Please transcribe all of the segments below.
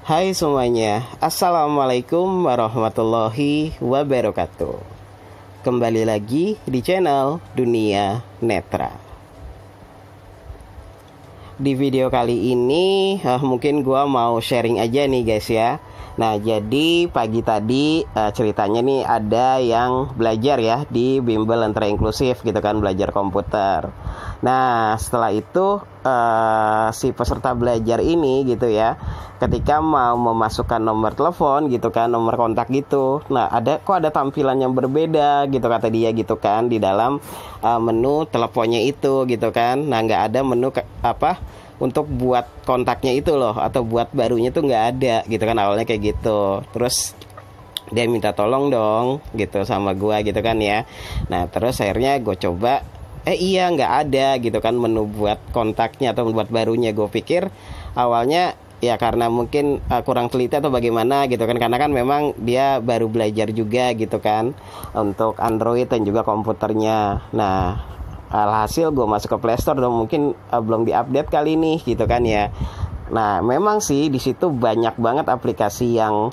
Hai semuanya, Assalamualaikum warahmatullahi wabarakatuh. Kembali lagi di channel Dunia Netra. Di video kali ini mungkin gua mau sharing aja nih guys ya. Nah, jadi pagi tadi ceritanya nih ada yang belajar ya di bimbel antara inklusif gitu kan, belajar komputer. Nah, setelah itu si peserta belajar ini gitu ya, ketika mau memasukkan nomor telepon gitu kan, nomor kontak gitu. Nah, ada tampilan yang berbeda gitu kata dia gitu kan di dalam menu teleponnya itu gitu kan. Nah, nggak ada menu untuk buat kontaknya itu loh, atau buat barunya tuh nggak ada gitu kan, awalnya kayak gitu. Terus dia minta tolong dong gitu sama gua gitu kan ya. Nah, terus akhirnya gue coba, iya nggak ada gitu kan menu buat kontaknya atau buat barunya. Gue pikir awalnya ya karena mungkin kurang teliti atau bagaimana gitu kan, karena kan memang dia baru belajar juga gitu kan untuk Android dan juga komputernya. Nah, alhasil gue masuk ke Play Store dong, mungkin belum diupdate kali ini gitu kan ya. Nah, memang sih di situ banyak banget aplikasi yang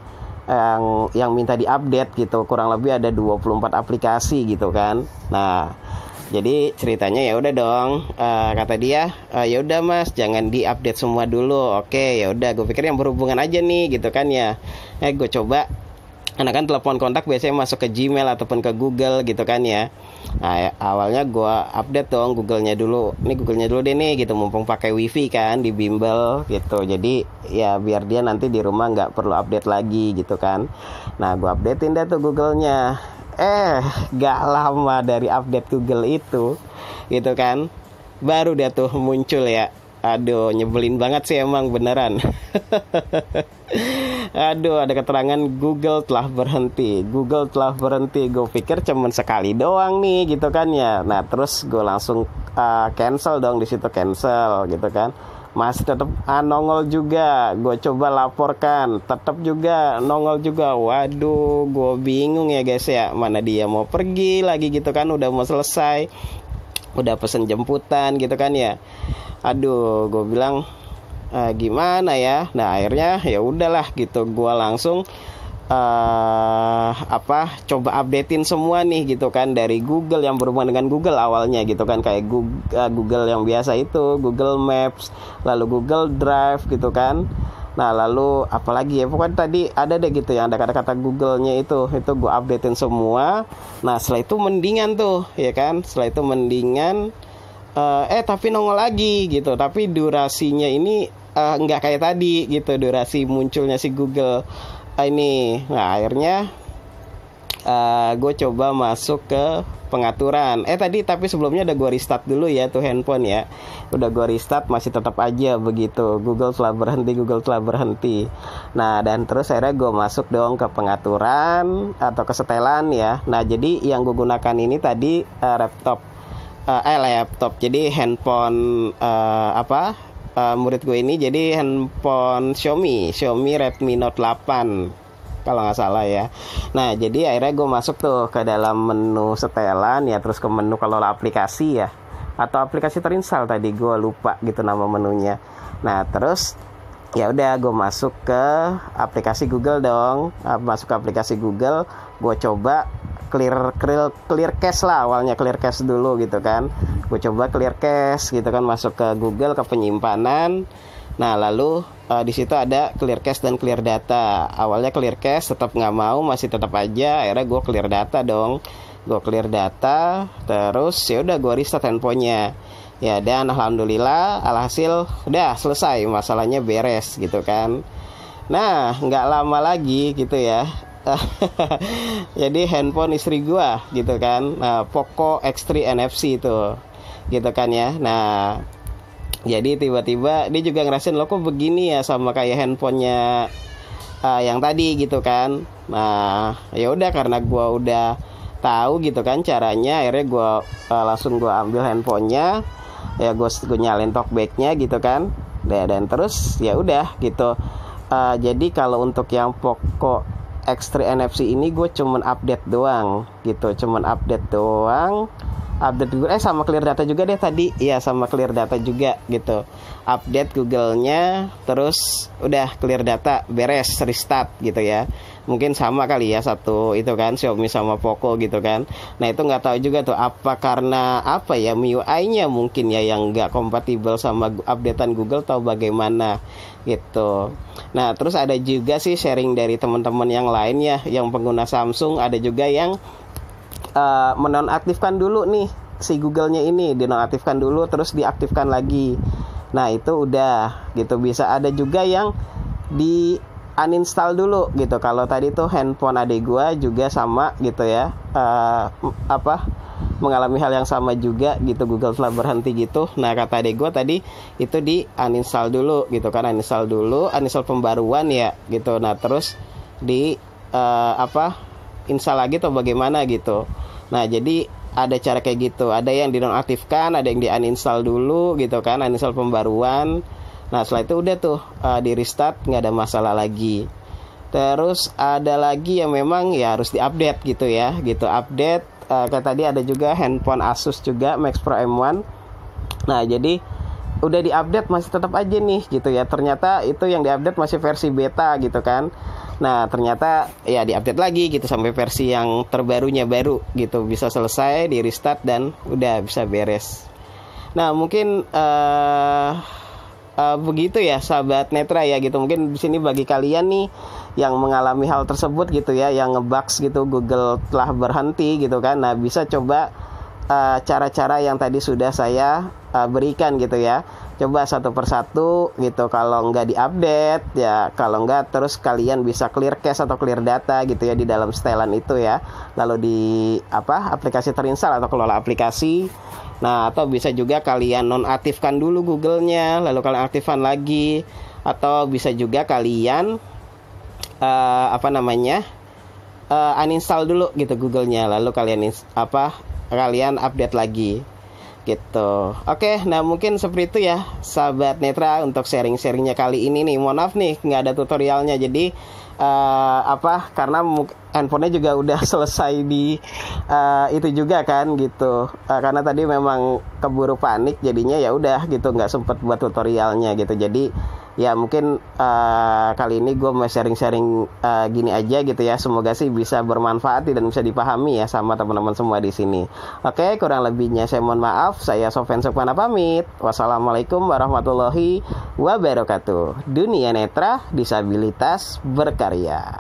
minta diupdate gitu, kurang lebih ada 24 aplikasi gitu kan. Nah, jadi ceritanya ya udah dong, kata dia, ya udah Mas, jangan diupdate semua dulu. Oke, ya udah, gue pikir yang berhubungan aja nih gitu kan ya. Gue coba, karena kan telepon kontak biasanya masuk ke Gmail ataupun ke Google gitu kan ya. Nah, awalnya gue update dong Google-nya dulu. Ini Google-nya dulu deh nih gitu, mumpung pakai WiFi kan di bimbel gitu. Jadi ya biar dia nanti di rumah nggak perlu update lagi gitu kan. Nah, gue updatein deh tuh Google-nya. Gak lama dari update Google itu gitu kan, baru dia tuh muncul ya. Aduh, nyebelin banget sih emang beneran. Aduh, ada keterangan Google telah berhenti. Google telah berhenti. Gue pikir cuman sekali doang nih gitu kan ya. Nah, terus gue langsung cancel dong, di situ cancel gitu kan. Masih tetap nongol juga. Gue coba laporkan, tetap juga nongol juga. Waduh, gue bingung ya guys ya. Mana dia mau pergi lagi gitu kan, udah mau selesai, udah pesen jemputan gitu kan ya. Aduh, gue bilang gimana ya. Nah, akhirnya ya udahlah gitu, gue langsung coba updatein semua nih gitu kan, dari Google yang berhubungan dengan Google awalnya gitu kan, kayak Google yang biasa itu, Google Maps, lalu Google Drive gitu kan. Nah, lalu apalagi ya, pokoknya tadi ada deh gitu yang ada kata-kata Google-nya itu gue updatein semua. Nah, setelah itu mendingan tuh ya kan, setelah itu mendingan tapi nongol lagi gitu, tapi durasinya ini nggak kayak tadi gitu, durasi munculnya si Google ini. Nah, akhirnya gue coba masuk ke pengaturan. Tapi sebelumnya udah gue restart dulu ya tuh handphone ya. Udah gue restart, masih tetap aja begitu, Google telah berhenti. Nah, dan terus akhirnya gue masuk dong ke pengaturan atau kesetelan ya. Nah, jadi yang gue gunakan ini tadi laptop. Jadi handphone murid gue ini jadi handphone Xiaomi Redmi Note 8 kalau nggak salah ya. Nah, jadi akhirnya gue masuk tuh ke dalam menu setelan ya, terus ke menu kalau aplikasi ya, atau aplikasi terinstall tadi gue lupa gitu nama menunya. Nah, terus ya udah gue masuk ke aplikasi Google dong. Masuk ke aplikasi Google, gue coba clear cache lah, awalnya clear cache dulu gitu kan. Gue coba clear cache gitu kan, masuk ke Google, ke penyimpanan. Nah, lalu di situ ada clear cache dan clear data. Awalnya clear cache tetap nggak mau, masih tetap aja. Akhirnya gue clear data dong. Gue clear data, terus ya udah gue restart handphonenya. Ya, dan alhamdulillah alhasil udah selesai, masalahnya beres gitu kan. Nah, nggak lama lagi gitu ya. Jadi handphone istri gua gitu kan, Poco X3 NFC itu gitu kan ya. Nah, jadi tiba-tiba dia juga ngerasain, lo kok begini ya sama kayak handphonenya yang tadi gitu kan. Nah, ya udah, karena gua udah tahu gitu kan caranya, akhirnya gua langsung gua ambil handphonenya ya, gue nyalain talkbacknya gitu kan. Dan terus ya udah gitu. Jadi kalau untuk yang Poco X3 NFC ini gue cuman update doang gitu, cuman update doang. Update Google sama clear data juga deh tadi. Iya, sama clear data juga gitu. Update Google-nya terus udah clear data, beres, restart gitu ya. Mungkin sama kali ya satu itu kan Xiaomi sama Poco gitu kan. Nah, itu nggak tahu juga tuh apa karena apa ya MIUI-nya mungkin ya yang nggak kompatibel sama updatean Google atau bagaimana gitu. Nah, terus ada juga sih sharing dari teman-teman yang lain ya yang pengguna Samsung, ada juga yang menonaktifkan dulu nih si Google-nya ini, dinonaktifkan dulu terus diaktifkan lagi. Nah, itu udah gitu. Bisa ada juga yang di uninstall dulu gitu. Kalau tadi tuh handphone adik gua juga sama gitu ya, mengalami hal yang sama juga gitu, Google telah berhenti gitu. Nah, kata adik gua tadi itu di uninstall dulu gitu kan, uninstall dulu, uninstall pembaruan ya gitu. Nah, terus di install lagi atau bagaimana gitu. Nah, jadi ada cara kayak gitu. Ada yang dinonaktifkan, ada yang di uninstall dulu gitu kan, uninstall pembaruan. Nah, setelah itu udah tuh di restart, nggak ada masalah lagi. Terus ada lagi yang memang ya harus diupdate gitu ya, gitu update. Kayak tadi ada juga handphone Asus juga Max Pro M1. Nah, jadi udah diupdate masih tetap aja nih gitu ya. Ternyata itu yang diupdate masih versi beta gitu kan. Nah, ternyata ya diupdate lagi gitu sampai versi yang terbarunya baru gitu, bisa selesai, di restart dan udah bisa beres. Nah, mungkin begitu ya sahabat Netra ya gitu. Mungkin di sini bagi kalian nih yang mengalami hal tersebut gitu ya, yang ngebugs gitu Google telah berhenti gitu kan. Nah, bisa coba cara-cara yang tadi sudah saya berikan gitu ya. Coba satu persatu gitu. Kalau nggak diupdate ya, kalau nggak terus kalian bisa clear cache atau clear data gitu ya di dalam setelan itu ya. Lalu di aplikasi terinstall atau kelola aplikasi. Nah, atau bisa juga kalian nonaktifkan dulu Google-nya, lalu kalian aktifkan lagi. Atau bisa juga kalian uninstall dulu gitu Google-nya, lalu kalian kalian update lagi gitu. Oke, nah mungkin seperti itu ya sahabat Netra untuk sharing-sharingnya kali ini nih. Mohon maaf nih nggak ada tutorialnya, jadi karena handphonenya juga udah selesai di itu juga kan gitu. Karena tadi memang keburu panik jadinya ya udah gitu, nggak sempet buat tutorialnya gitu. Jadi ya mungkin kali ini gue mau sharing-sharing gini aja gitu ya. Semoga sih bisa bermanfaat dan bisa dipahami ya sama teman-teman semua di sini. Oke, kurang lebihnya saya mohon maaf. Saya Sofyan Sukmana pamit. Wassalamualaikum warahmatullahi wabarakatuh. Dunia Netra, disabilitas berkarya.